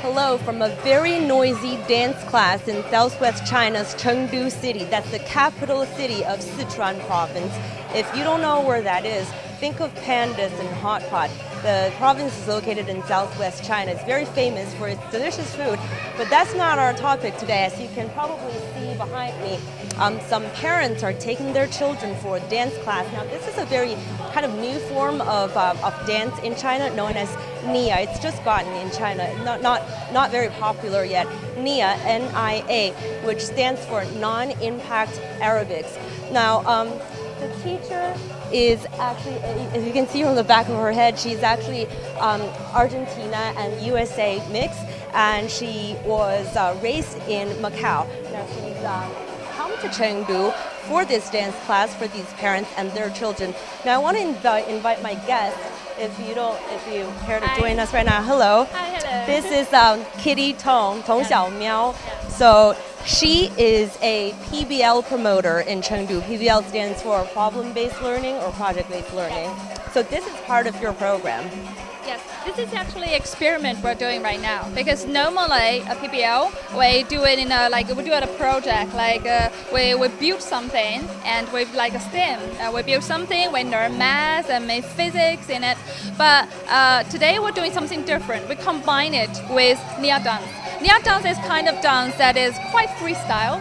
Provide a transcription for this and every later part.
Hello from a very noisy dance class in southwest China's Chengdu city. That's the capital city of Sichuan province. If you don't know where that is, think of pandas and hot pot. The province is located in southwest China. It's very famous for its delicious food, but that's not our topic today. As you can probably see behind me, some parents are taking their children for a dance class. Now, this is a very kind of new form of dance in China known as Nia. It's just gotten in China, not very popular yet. Nia, N-I-A, which stands for non-impact aerobics. Now, the teacher is actually, as you can see from the back of her head, she's actually Argentina and USA mix, and she was raised in Macau. Now she's come to Chengdu for this dance class for these parents and their children. Now I want to invite my guest, if you care to join us right now. Hello. Hi, hello. This is Kitty Tong Xiaomiao. So she is a PBL promoter in Chengdu. PBL stands for problem-based learning or project-based learning. So this is part of your program. Yes, this is actually an experiment we're doing right now, because normally a PBL we do it in we do it a project, we build something and with like a STEM, we build something, we learn math and make physics in it. But today we're doing something different. We combine it with Nia dance. Nia dance is kind of dance that is quite freestyle.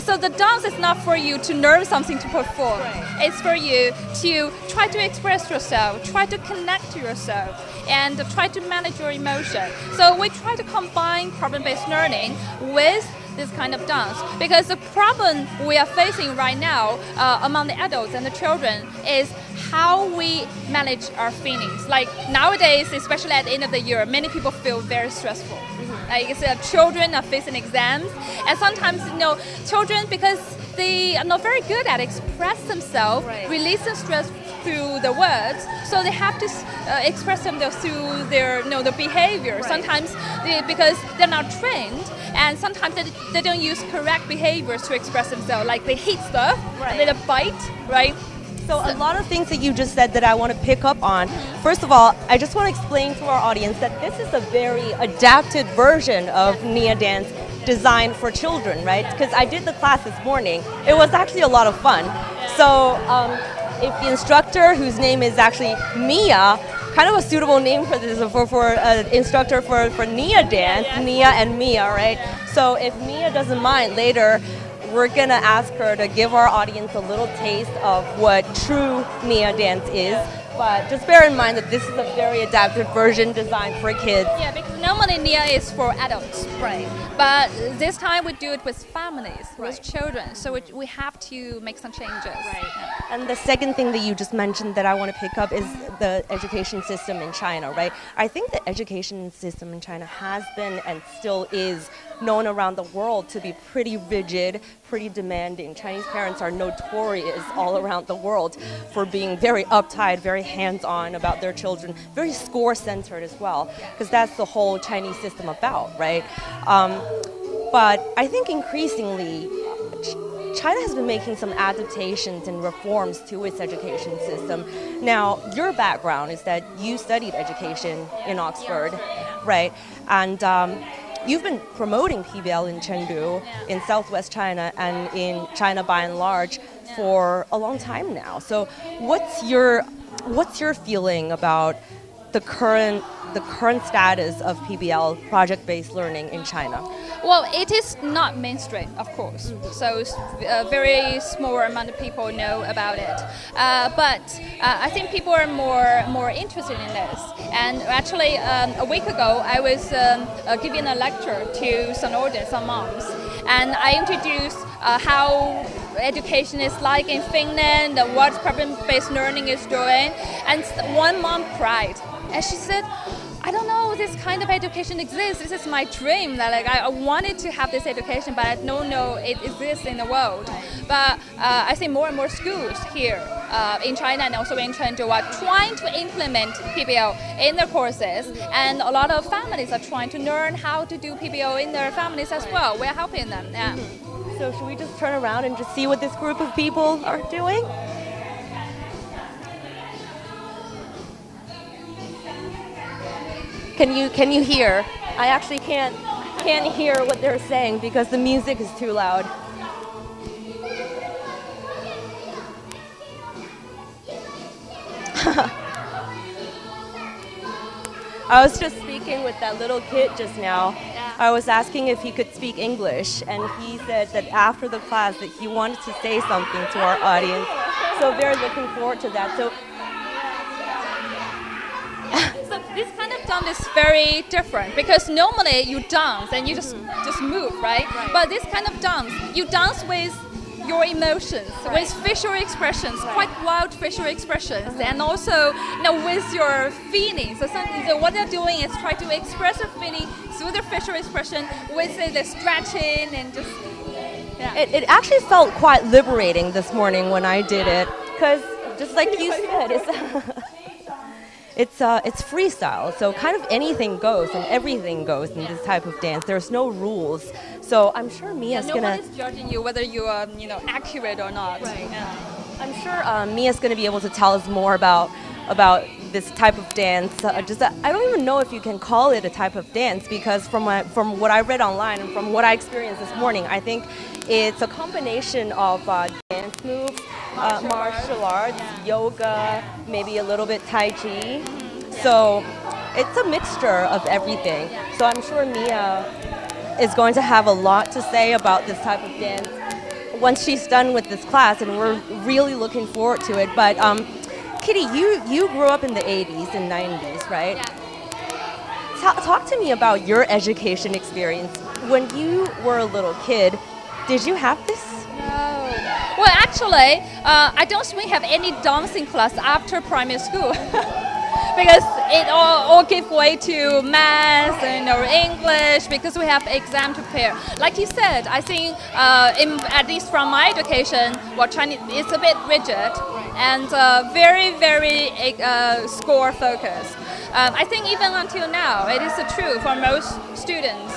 So the dance is not for you to learn something to perform. Right. It's for you to try to express yourself, try to connect to yourself, and try to manage your emotion. So we try to combine problem-based learning with this kind of dance, because the problem we are facing right now among the adults and the children is how we manage our feelings. Like nowadays, especially at the end of the year, many people feel very stressful. Children are facing exams, and sometimes children, because they are not very good at express themselves, right, release the stress through the words, so they have to express themselves through their the behavior. Right. Sometimes because they're not trained, and sometimes they don't use correct behaviors to express themselves, like they hit stuff, right, and they bite, right? So a lot of things that you just said that I want to pick up on. First of all, I just want to explain to our audience that this is a very adapted version of Nia dance designed for children, right? Because I did the class this morning. It was actually a lot of fun. So if the instructor, whose name is actually Mia, kind of a suitable name for this, for instructor for Nia dance, Nia and Mia, right? So if Mia doesn't mind, later we're going to ask her to give our audience a little taste of what true Nia dance is. But just bear in mind that this is a very adapted version designed for kids. Yeah, because normally Nia is for adults. Right. But this time we do it with families, right, with children. So we have to make some changes. Right. Yeah. And the second thing that you just mentioned that I want to pick up is the education system in China, right? I think the education system in China has been and still is known around the world to be pretty rigid, pretty demanding. Chinese parents are notorious all around the world for being very uptight, very hands-on about their children, very score-centered as well, because that's the whole Chinese system about, right? But I think increasingly, China has been making some adaptations and reforms to its education system. Now, your background is that you studied education in Oxford, right? And you've been promoting PBL in Chengdu, in southwest China, and in China by and large for a long time now. So what's your feeling about the current status of PBL, project-based learning, in China? Well, it is not mainstream, of course. So a very small amount of people know about it. But I think people are more interested in this. And actually, a week ago, I was giving a lecture to some audience, some moms, and I introduced how education is like in Finland, what problem-based learning is doing, and one mom cried, and she said, I don't know this kind of education exists. This is my dream. That I wanted to have this education, but I don't know it exists in the world. But I think more and more schools here in China and also in Chengdu are trying to implement PBL in their courses, and a lot of families are trying to learn how to do PBL in their families as well. We're helping them. Yeah. So should we just turn around and just see what this group of people are doing? Can you hear? I actually can't hear what they're saying because the music is too loud. I was just speaking with that little kid just now. Yeah. I was asking if he could speak English, and he said that after the class that he wanted to say something to our audience. So very looking forward to that. So this kind of dance is very different because normally you dance and you just move, right? But this kind of dance, you dance with your emotions, with facial expressions, quite wild facial expressions, and also with your feelings. So what they're doing is try to express their feeling through their facial expression with the stretching and just. Yeah. It actually felt quite liberating this morning when I did it, because just like you said, it's freestyle, so kind of anything goes and everything goes in this type of dance. There's no rules, so I'm sure Mia's no gonna. one is judging you whether you are accurate or not. Right. Yeah. I'm sure Mia's gonna be able to tell us more about this type of dance. I don't even know if you can call it a type of dance, because from what I read online and from what I experienced this morning, I think it's a combination of dance moves, martial arts, yoga, maybe a little bit Tai Chi. So it's a mixture of everything. So I'm sure Mia is going to have a lot to say about this type of dance once she's done with this class, and we're really looking forward to it. But Kitty, you grew up in the 80s and 90s, right? Yeah. Talk to me about your education experience. When you were a little kid, did you have this? No. Well, actually, I don't think we have any dancing class after primary school. Because it all gave way to math and or English, because we have exam to prepare. Like you said, I think at least from my education, Chinese is a bit rigid and very, very score focused. I think even until now, it is true for most students,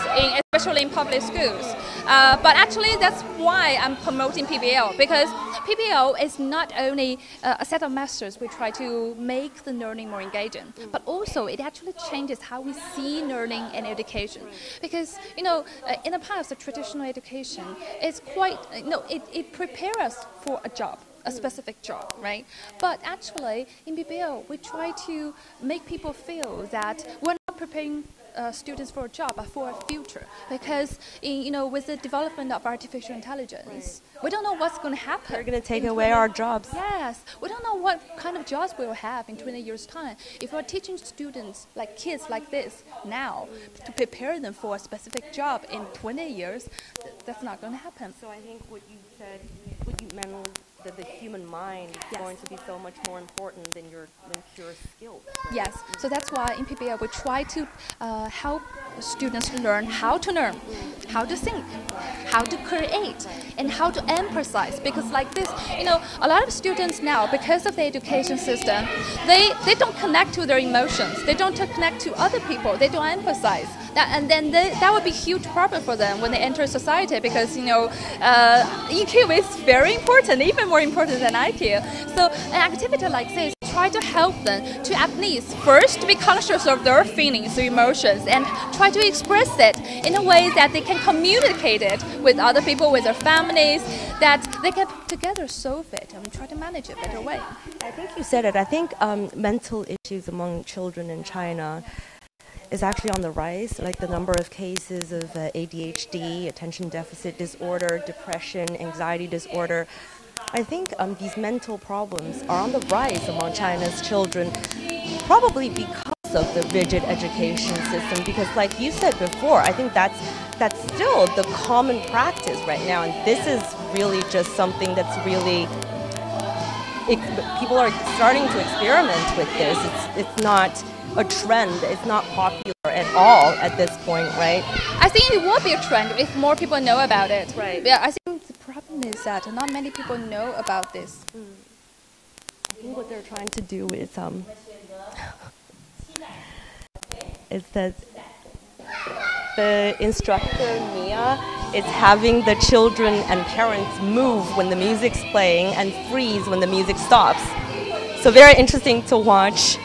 especially in public schools. But actually, that's why I'm promoting PBL, because PBL is not only a set of methods we try to make the learning more engaging, but also it actually changes how we see learning and education. Because in the past, the traditional education is quite it prepares us for a job. A specific job, right? But actually, in PBL, we try to make people feel that we're not preparing students for a job, but for a future. Because with the development of artificial intelligence, we don't know what's going to happen. They're going to take away our jobs. Yes, we don't know what kind of jobs we will have in 20 years' time. If we're teaching students, like kids like this, now, to prepare them for a specific job in 20 years, that's not going to happen. So I think what you said, what you meant was that the human mind is going to be so much more important than pure skills. Right? Yes, so that's why in PBL we try to help students learn, how to think, how to create, and how to emphasize. Because like this, a lot of students now, because of the education system, they don't connect to their emotions, they don't connect to other people, they don't emphasize. And then that would be a huge problem for them when they enter society, because EQ is very important, even more important than IQ. So an activity like this try to help them to at least first be conscious of their feelings, their emotions, and try to express it in a way that they can communicate it with other people, with their families, that they can together solve it and try to manage it better way. I think you said it. I think mental issues among children in China is actually on the rise, like the number of cases of ADHD, attention deficit disorder, depression, anxiety disorder. I think these mental problems are on the rise among China's children, probably because of the rigid education system, because like you said before, I think that's still the common practice right now, and this is really just something that's really, people are starting to experiment with this. It's not a trend, it's not popular at all at this point, right? I think it will be a trend if more people know about it. Right. Yeah, I think the problem is that not many people know about this. I think what they're trying to do is that the instructor, Mia, is having the children and parents move when the music's playing and freeze when the music stops. So very interesting to watch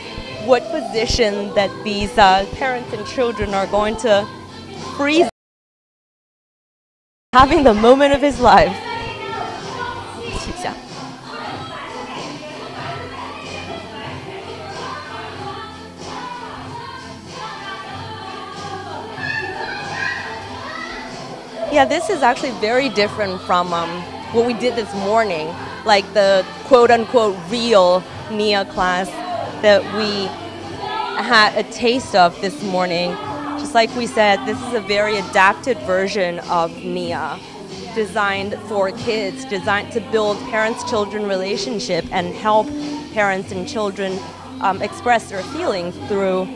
what position that these parents and children are going to freeze, having the moment of his life. Yeah, this is actually very different from what we did this morning, like the quote-unquote real Nia class that we had a taste of this morning. Just like we said, this is a very adapted version of Nia, designed for kids, designed to build parents-children relationship and help parents and children express their feelings through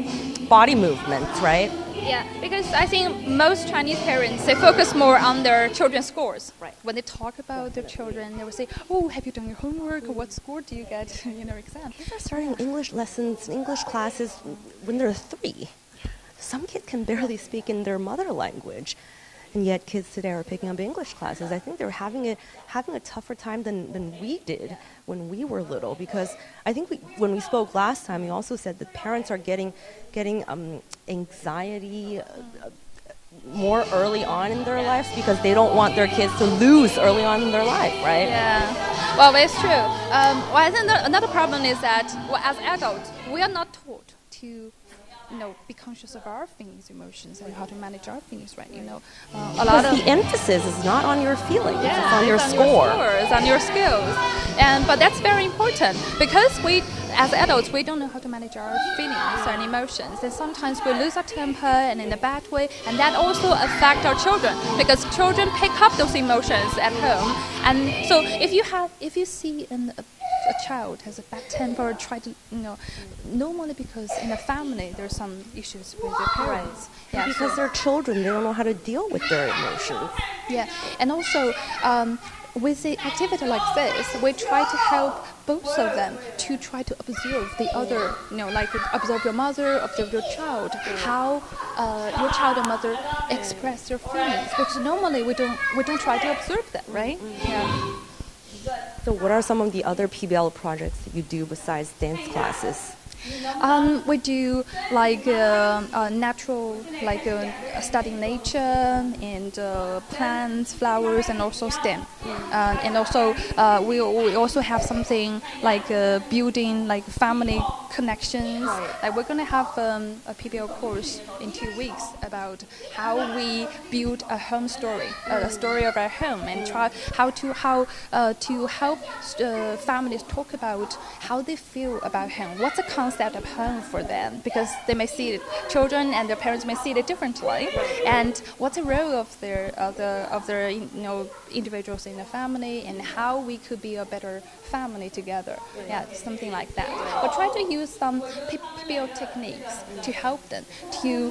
body movements, right? Yeah, because I think most Chinese parents, they focus more on their children's scores. Right. When they talk about their children, they will say, oh, have you done your homework? Or what score do you get in your exam? Kids are starting English lessons, English classes when they're 3. Some kids can barely speak in their mother language. And yet kids today are picking up English classes. I think they're having a tougher time than we did when we were little, because I think when we spoke last time, we also said that parents are getting anxiety more early on in their lives because they don't want their kids to lose early on in their life, right? Yeah, well, it's true. Well, I think another problem is that as adults, we are not taught to be conscious of our feelings, emotions, and how to manage our feelings, right? A lot of the emphasis is not on your feelings; yeah, it's on your score, it's on your skills, but that's very important because we, as adults, we don't know how to manage our feelings and emotions, and sometimes we lose our temper and in a bad way, and that also affects our children because children pick up those emotions at home, and so if you see a child has a bad temper, try to, normally because in a family there's some issues with their parents. Yeah, because they're children, they don't know how to deal with their emotions. Yeah, and also with the activity like this, we try to help both of them to try to observe the other, like observe your mother, observe your child, how your child and mother express their feelings. Because normally we don't try to observe that, right? Yeah. So what are some of the other PBL projects that you do besides dance classes? We do like natural, like studying nature and plants, flowers, and also STEM. And also we also have something like building like family connections. Right. Like we're gonna have a PBL course in 2 weeks about how we build a home story, a story of our home, and try how to help families talk about how they feel about home. What's the concept of home for them? Because they may see it, children and their parents may see it differently. And what's the role of their individuals in the family, and how we could be a better family together. Yeah, something like that. But try to use some PBL techniques to help them to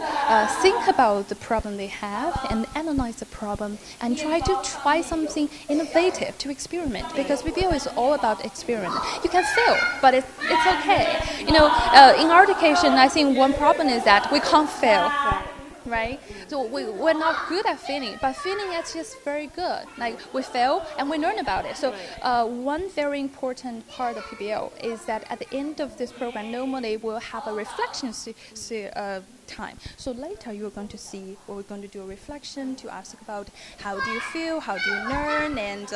think about the problem they have and analyze the problem and try something innovative to experiment, because PBL is all about experiment. You can fail, but it's okay. In our education, I think one problem is that we can't fail. Right? So we're not good at feeling, but feeling is just very good. Like we fail and we learn about it. So one very important part of PBL is that at the end of this program, normally we'll have a reflection time. So later you're going to see, or we're going to do a reflection to ask about how do you feel, how do you learn, and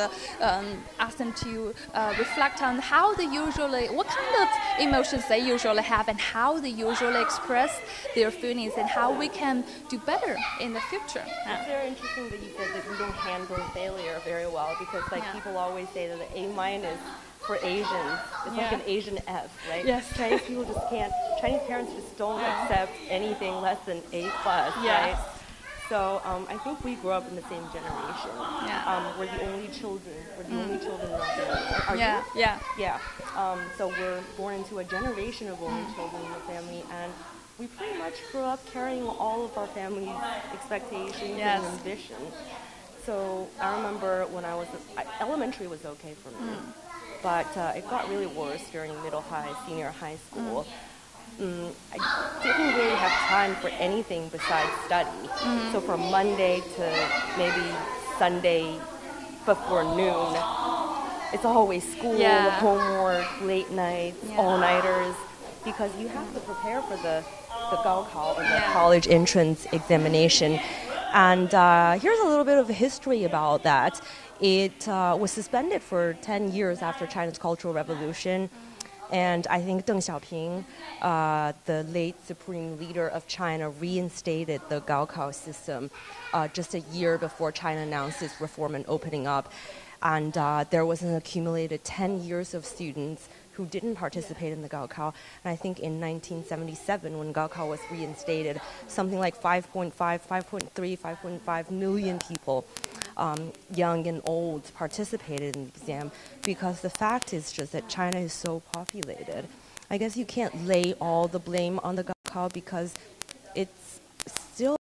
ask them to reflect on how they what kind of emotions they usually have, and how they usually express their feelings, and how we can do better in the future. It's very interesting that you said that we don't handle failure very well, because people always say that the A- for Asians, it's like an Asian F, right? Yes. Chinese people just can't, Chinese parents just don't accept anything less than A+, right? So I think we grew up in the same generation. Yeah. We're the only children. We're the only children in our family. Are you? Yeah. Yeah. So we're born into a generation of only children in the family, and we pretty much grew up carrying all of our family's expectations and ambitions. So I remember when elementary was okay for me, but it got really worse during middle high, senior high school. I didn't really have time for anything besides study. So from Monday to maybe Sunday before noon, it's always school, homework, late nights, all-nighters. because you have to prepare for the Gaokao or the college entrance examination. And here's a little bit of history about that. It was suspended for 10 years after China's Cultural Revolution. And I think Deng Xiaoping, the late supreme leader of China, reinstated the Gaokao system just a year before China announced its reform and opening up. And there was an accumulated 10 years of students who didn't participate in the Gaokao. And I think in 1977, when Gaokao was reinstated, something like 5.5, 5.3, 5.5 million people, young and old, participated in the exam, because the fact is just that China is so populated. I guess you can't lay all the blame on the Gaokao because it's still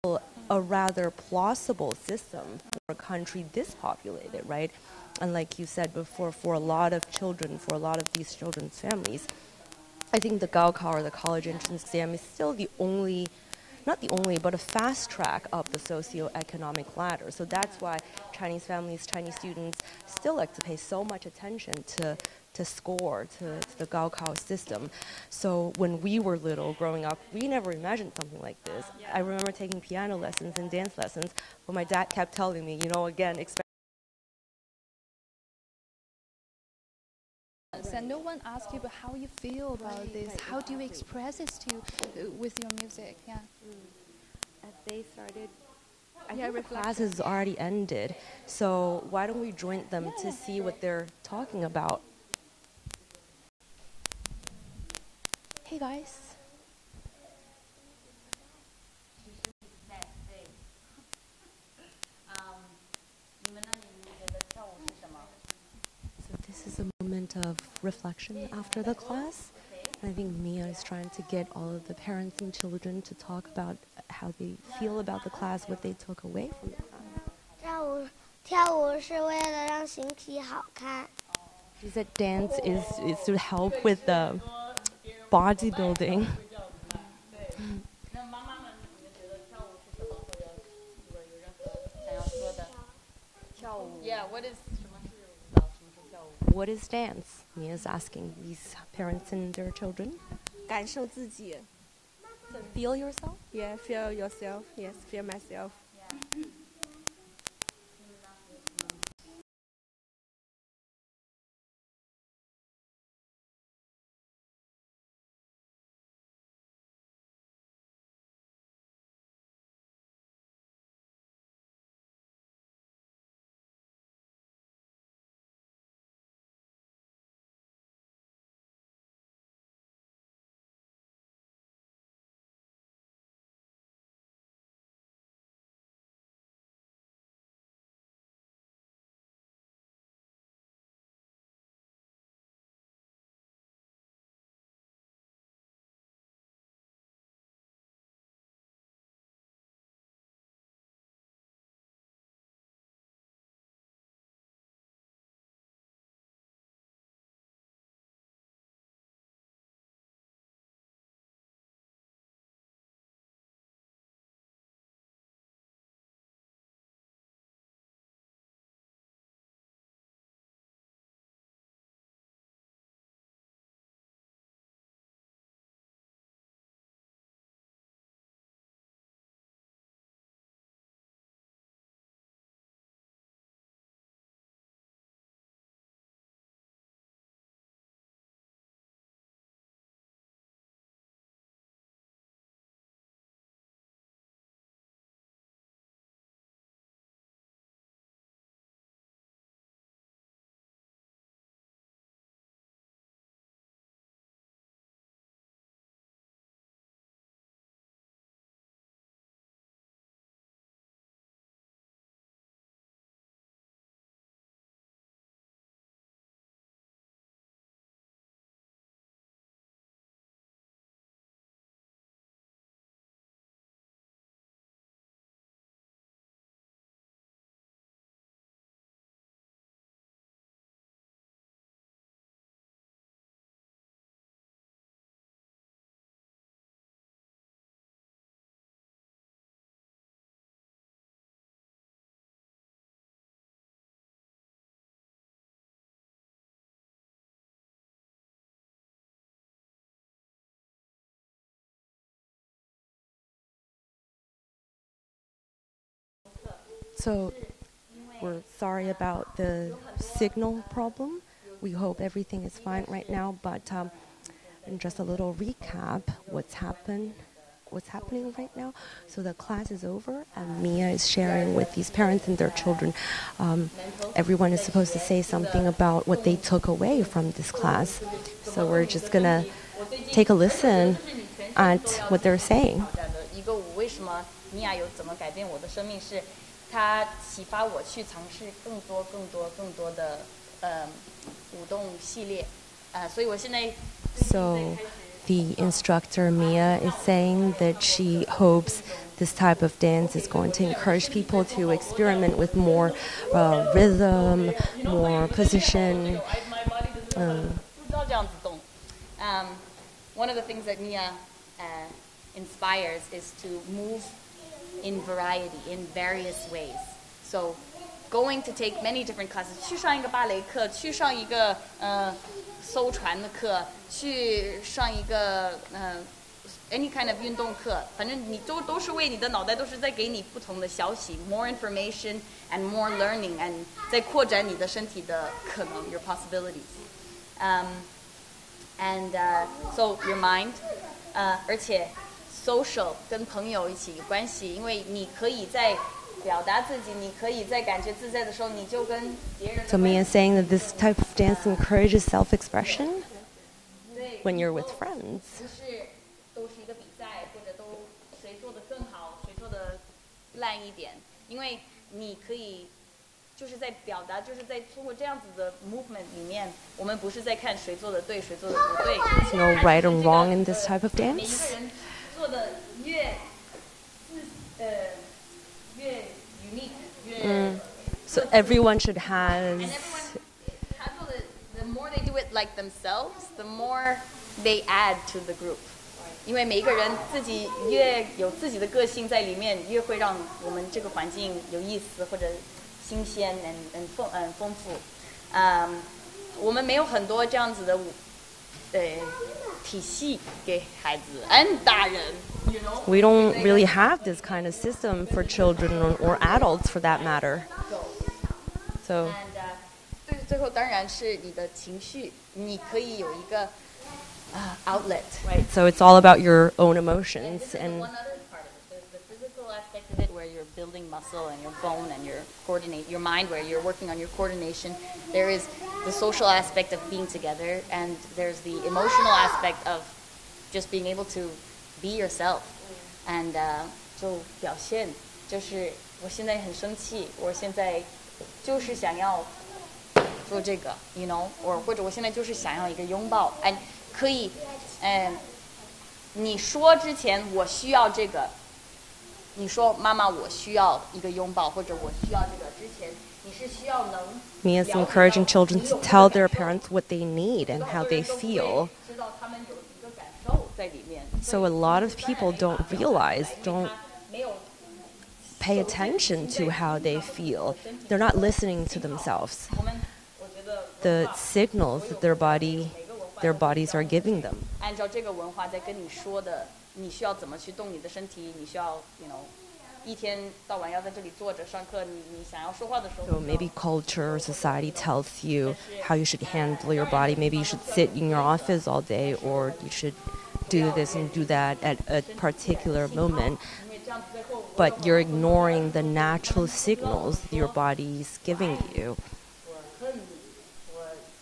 a rather plausible system for a country this populated, right? And like you said before, for a lot of children, for a lot of these children's families, I think the Gaokao or the college entrance exam is still the only, not the only, but a fast track up the socioeconomic ladder. So that's why Chinese families, Chinese students still like to pay so much attention to score, to the Gaokao system. So when we were little, growing up, we never imagined something like this. I remember taking piano lessons and dance lessons, but my dad kept telling me, again, expect. And no one asks you about how you feel about this. How do you express this with your music? Yeah. As they started, I think the class has already ended. So why don't we join them to see what they're talking about? Hey guys. So this is a moment of reflection after the class. I think Mia is trying to get all of the parents and children to talk about how they feel about the class, what they took away from the class. 跳舞是为了让形体好看。 She said dance is to help with the bodybuilding. Yeah, What is dance? Mia is asking these parents and their children. 感受自己 Feel yourself? Yeah, feel yourself. Yes, feel myself. So we're sorry about the signal problem. We hope everything is fine right now, but and just a little recap what's happening right now. So the class is over and Mia is sharing with these parents and their children. Everyone is supposed to say something about what they took away from this class. So we're just gonna take a listen at what they're saying. 它启发我去尝试更多的舞动系列，所以我现在 So the instructor Mia is saying that she hopes this type of dance is going to encourage people to experiment with more rhythm, more position. One of the things that Mia inspires is to move in variety, in various ways. So going to take many different classes. 去上一个芭蕾课，去上一个艘船的课，去上一个any kind of 运动课，反正你都是为你的脑袋都是在给你不同的消息 ，more information and more learning and 在扩展你的身体的可能 your possibilities. So your mind, 而且 social 跟朋友一起有关系，因为你可以在表达自己，你可以在感觉自在的时候，你就跟别人。So Mia is saying that this type of dance encourages self-expression when you're with friends. 不是都是一个比赛，或者都谁做的更好，谁做的烂一点，因为你可以就是在表达，就是在通过这样子的 movement 里面，我们不是在看谁做的对，谁做的不对。There's no right or wrong in this type of dance. 每一个人做的越unique， 越 So everyone should have. And everyone, 他做的 the more they do it like themselves, the more they add to the group. 因为每一个人自己越有自己的个性在里面，越会让我们这个环境有意思或者新鲜丰富。我们没有很多这样子的体系给孩子 and 大人 you know. We don't really have this kind of system for children or adults for that matter. So. And 最后当然是你的情绪，你可以有一个outlet. Right. So it's all about your own emotions and. One other part of it, the physical aspect of it, where you're building muscle and your bone and your mind, where you're working on your coordination. There is the social aspect of being together, and there's the emotional aspect of just being able to be yourself. And 就表现，就是我现在很生气，我现在就是想要做这个 ，you know， 或者我现在就是想要一个拥抱，哎，可以，你说之前我需要这个，你说妈妈我需要一个拥抱，或者我需要这个之前，你是需要能。Mia is encouraging children to tell their parents what they need and how they feel. So a lot of people don't realize, don't pay attention to how they feel. They're not listening to themselves. The signals that their bodies are giving them. 按照这个文化在跟你说的，你需要怎么去动你的身体，你需要 you know 一天到晚要在这里坐着上课，你想要说话的时候。So maybe culture or society tells you how you should handle your body. Maybe you should sit in your office all day, or you should do this and do that at a particular moment. But you're ignoring the natural signals your body is giving you.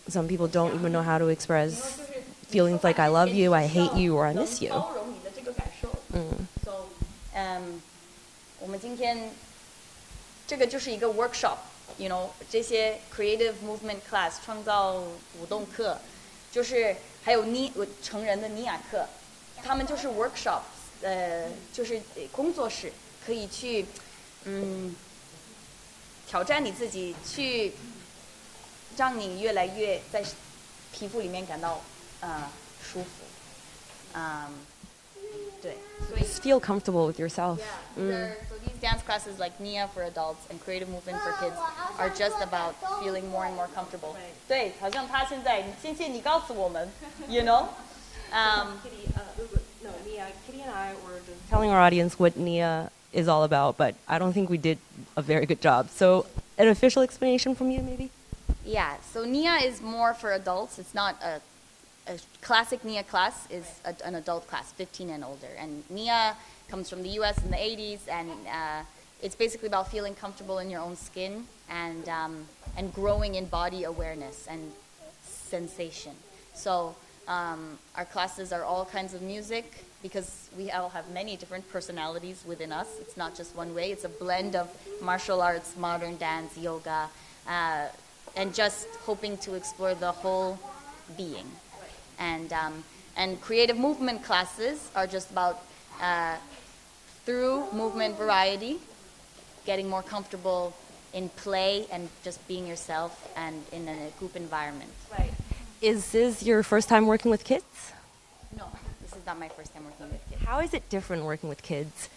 Some people don't even know how to express feelings like I love you, I hate you, or I miss you. 我们今天这个就是一个 workshop， you know， 这些 creative movement class 创造舞动课，就是还有成人的尼亚课，他们就是 workshop， 就是工作室，可以去挑战你自己，去让你越来越在皮肤里面感到舒服，对，所以 Just feel comfortable with yourself. So these dance classes like Nia for adults and creative movement for kids are just about feeling more and more comfortable. 对，好像他现在，谢谢你告诉我们 ，you know. Kitty and I were just telling our audience what Nia is all about, but I don't think we did a very good job. So an official explanation from you, maybe? Yeah, so Nia is more for adults. It's not a classic Nia class is an adult class, 15 and older. And Nia comes from the US in the 80s, and it's basically about feeling comfortable in your own skin and growing in body awareness and sensation. So our classes are all kinds of music because we all have many different personalities within us. It's not just one way. It's a blend of martial arts, modern dance, yoga, and just hoping to explore the whole being. And creative movement classes are just about through movement variety, getting more comfortable in play and just being yourself and in a group environment. Right. Is this your first time working with kids? No, this is not my first time working with kids. How is it different working with kids?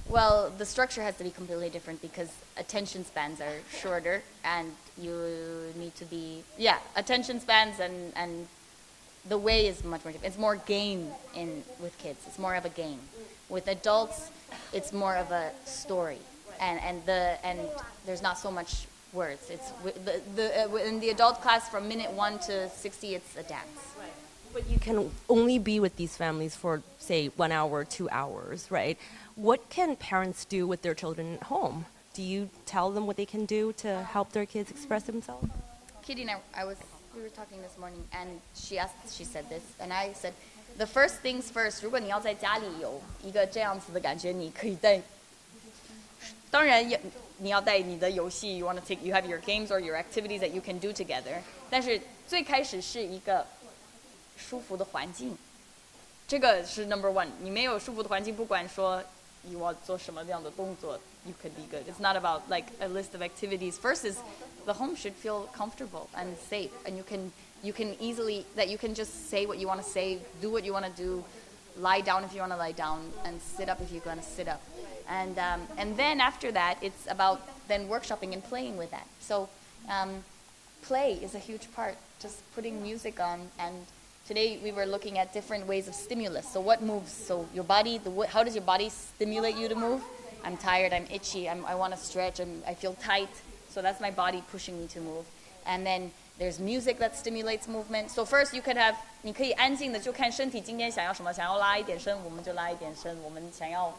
Well, the structure has to be completely different because attention spans are shorter and you need to be, attention spans and the way is much more different. It's more game with kids. It's more of a game. With adults, it's more of a story. And there's not so much words. It's in the adult class from minute 1 to 60, it's a dance. Right. But you can only be with these families for, say, 1 hour, 2 hours, right? What can parents do with their children at home? Do you tell them what they can do to help their kids express themselves? Kitty and we were talking this morning, and she said this, and I said, the first things first. 如果你要在家里有一个这样子的感觉，你可以带。当然你要带你的游戏 you have your games or your activities that you can do together. 但是最开始是一个舒服的环境，这个是 number one. 你没有舒服的环境，不管说你要做什么样的动作 you could be good. It's not about like a list of activities. First is the home should feel comfortable and safe, and you can easily that you can just say what you want to say, do what you want to do, lie down if you want to lie down, and sit up if you want to sit up. And then after that, it's about then workshopping and playing with that. So play is a huge part, just putting music on. And today we were looking at different ways of stimulus. So what moves? So your body, how does your body stimulate you to move? I'm tired, I'm itchy, I want to stretch, I feel tight. So that's my body pushing me to move. And then there's music that stimulates movement. So first you could have, 你可以安静的就看身体今天想要什么，想要拉一点身，我们就拉一点身，我们想要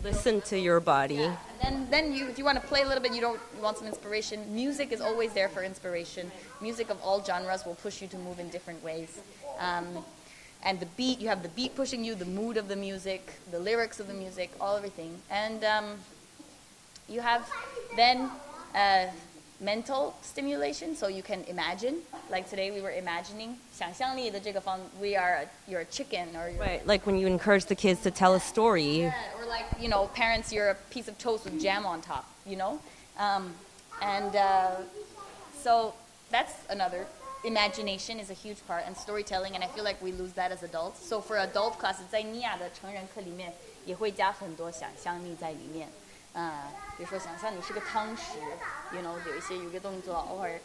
listen to your body. Yeah. And then if you want to play a little bit, you want some inspiration. Music is always there for inspiration. Music of all genres will push you to move in different ways. And the beat, you have the beat pushing you, the mood of the music, the lyrics of the music, everything. And you have then mental stimulation, so you can imagine. Like today we were imagining. 想象力的这个方 you're a chicken or you're right, like when you encourage the kids to tell a story. Yeah, or like, parents, you're a piece of toast with jam on top, so that's another. Imagination is a huge part, and storytelling, and I feel like we lose that as adults. So for adult classes, 在尼亚的成人课里面也会加很多想象力在里面。比如说想象你是个汤匙，有一个动作，偶尔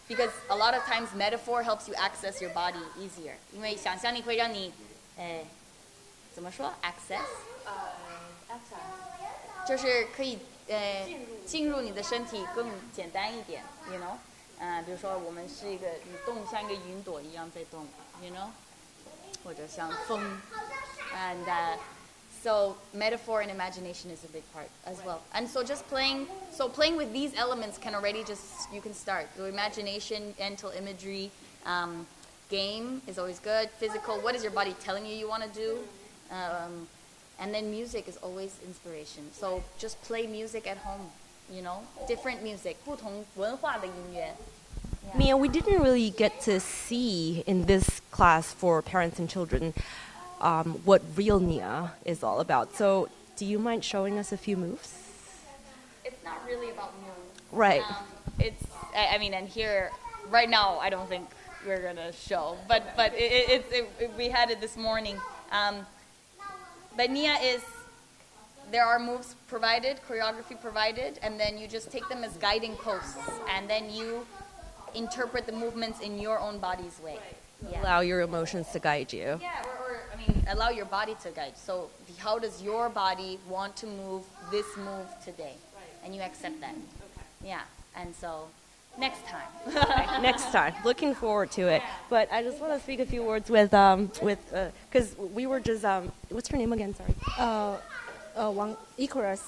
because a lot of times metaphor helps you access your body easier. 因为想象力会让你怎么说 access 就是可以进入你的身体更简单一点 比如说我们是一个你动像一个云朵一样在动 或者像风 and so metaphor and imagination is a big part as well. And so just playing with these elements can already you can start. So imagination, mental imagery, game is always good. Physical, what is your body telling you want to do? And then music is always inspiration. So just play music at home, different music, 不同文化的音乐. Yeah. Mia, we didn't really get to see in this class for parents and children what real Nia is all about. So do you mind showing us a few moves? It's not really about moves. Right. And here, right now, I don't think we're going to show. But we had it this morning. But Nia there are moves provided, choreography provided, and then you just take them as guiding posts. And then you interpret the movements in your own body's way. Yeah. Allow your emotions to guide you. Yeah, or allow your body to guide. So how does your body want to move this move today? Right. And you accept that. Okay. Yeah. And so next time. Next time. Looking forward to it. But I just want to speak a few words with because we were just what's your name again? Sorry. Icarus.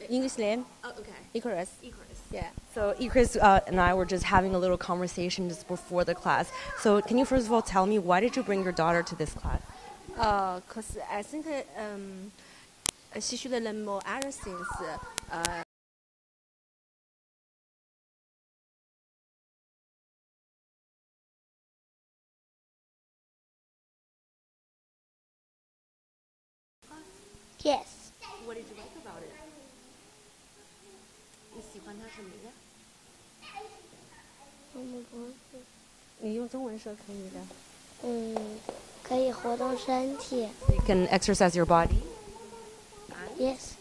English name. Oh, okay. Icarus. Yeah. So Icarus and I were just having a little conversation just before the class. So can you first of all tell me, why did you bring your daughter to this class? Because I think she should learn more other things. Yes. What did you like about it? 你喜欢它什么呀？你用中文说可以的。可以活动身体。You can exercise your body. Yes.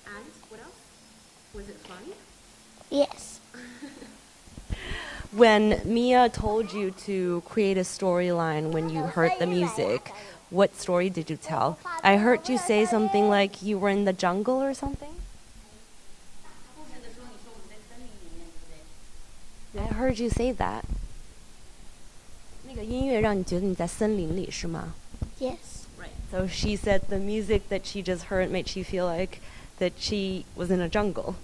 And what else? Was it fun? Yes. When Mia told you to create a storyline when you heard the music, what story did you tell? I heard you say something like you were in the jungle or something. I heard you say that. 那个音乐让你觉得你在森林里是吗？ Yes. Right. So she said the music that she just heard made she feel like that she was in a jungle.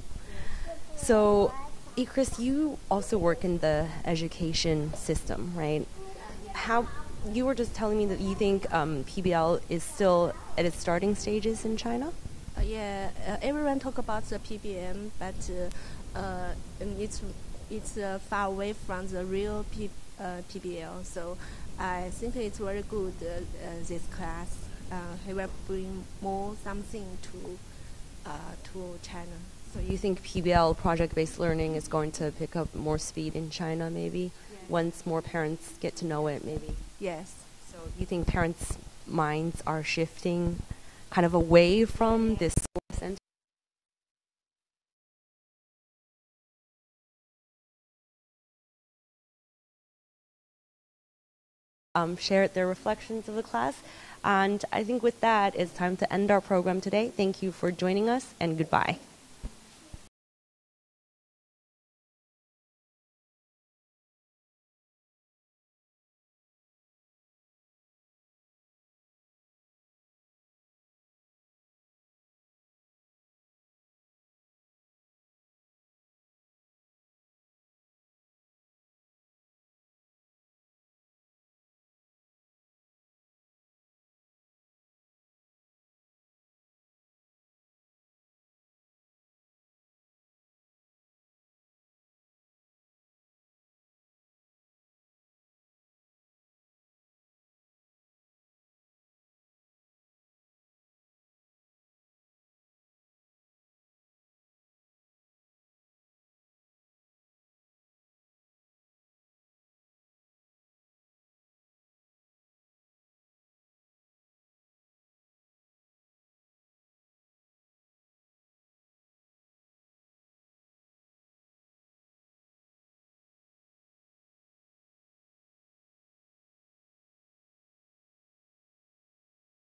So, Chris, you also work in the education system, right? How you were just telling me that you think PBL is still at its starting stages in China? Yeah. Everyone talk about the PBM, but it's far away from the real PBL. So I think it's very good. This class he will bring more something to China. So you think PBL, project-based learning, is going to pick up more speed in China, maybe, once more parents get to know it, maybe? Yes. So you think parents' minds are shifting kind of away from this score-centric? Shared their reflections of the class. And I think with that, it's time to end our program today. Thank you for joining us, and goodbye.